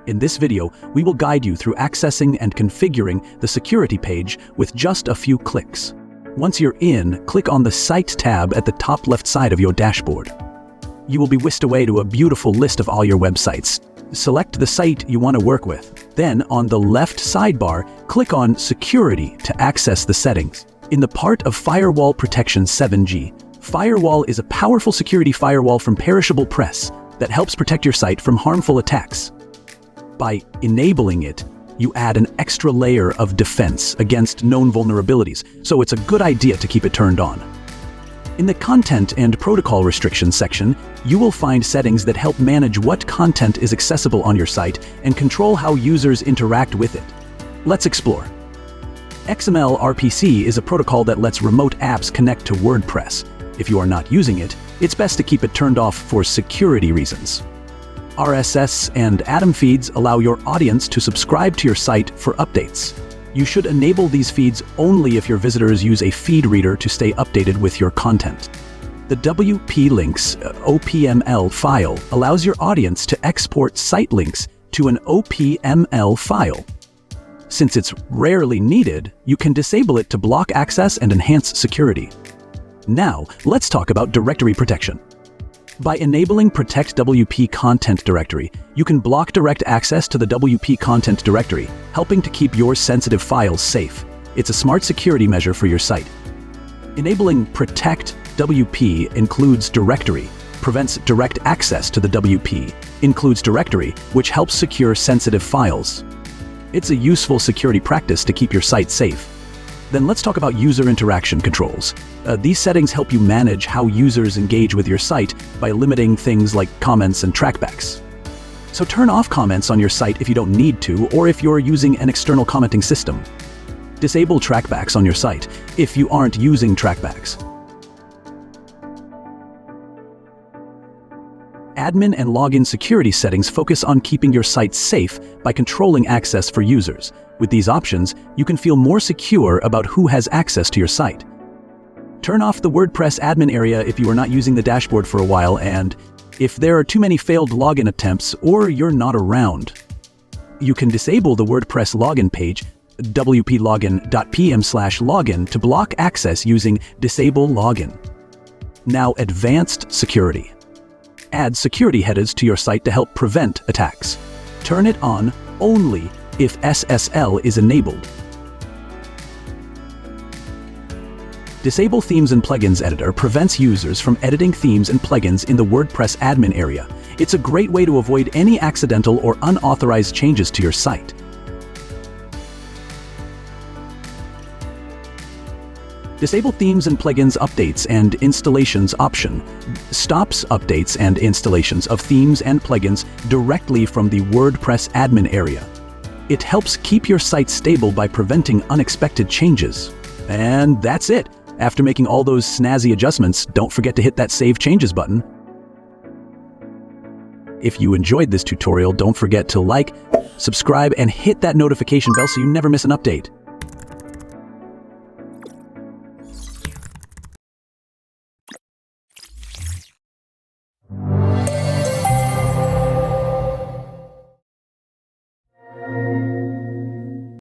In this video, we will guide you through accessing and configuring the security page with just a few clicks. Once you're in, click on the Site tab at the top left side of your dashboard. You will be whisked away to a beautiful list of all your websites. Select the site you want to work with. Then, on the left sidebar, click on Security to access the settings. In the part of Firewall Protection 7G, Firewall is a powerful security firewall from Perishable Press that helps protect your site from harmful attacks. By enabling it, you add an extra layer of defense against known vulnerabilities, so it's a good idea to keep it turned on. In the Content and Protocol Restrictions section, you will find settings that help manage what content is accessible on your site and control how users interact with it. Let's explore. XML-RPC is a protocol that lets remote apps connect to WordPress. If you are not using it, it's best to keep it turned off for security reasons. RSS and Atom feeds allow your audience to subscribe to your site for updates. You should enable these feeds only if your visitors use a feed reader to stay updated with your content. The WP links (OPML) file allows your audience to export site links to an OPML file. Since it's rarely needed, you can disable it to block access and enhance security. Now, let's talk about directory protection. By enabling Protect WP Content Directory, you can block direct access to the WP Content Directory, helping to keep your sensitive files safe. It's a smart security measure for your site. Enabling Protect WP includes directory, prevents direct access to the WP, includes directory, which helps secure sensitive files. It's a useful security practice to keep your site safe. Then let's talk about user interaction controls. These settings help you manage how users engage with your site by limiting things like comments and trackbacks. So turn off comments on your site if you don't need to, or if you're using an external commenting system. Disable trackbacks on your site if you aren't using trackbacks. Admin and login security settings focus on keeping your site safe by controlling access for users. With these options, you can feel more secure about who has access to your site. Turn off the WordPress admin area if you are not using the dashboard for a while, and if there are too many failed login attempts or you're not around. You can disable the WordPress login page, wplogin.pm/login, to block access using Disable Login. Now, advanced security. Add security headers to your site to help prevent attacks. Turn it on only if SSL is enabled. Disable Themes and Plugins Editor prevents users from editing themes and plugins in the WordPress admin area. It's a great way to avoid any accidental or unauthorized changes to your site. Disable Themes and Plugins Updates and Installations option stops updates and installations of themes and plugins directly from the WordPress admin area. It helps keep your site stable by preventing unexpected changes. And that's it. After making all those snazzy adjustments, don't forget to hit that Save Changes button. If you enjoyed this tutorial, don't forget to like, subscribe, and hit that notification bell so you never miss an update.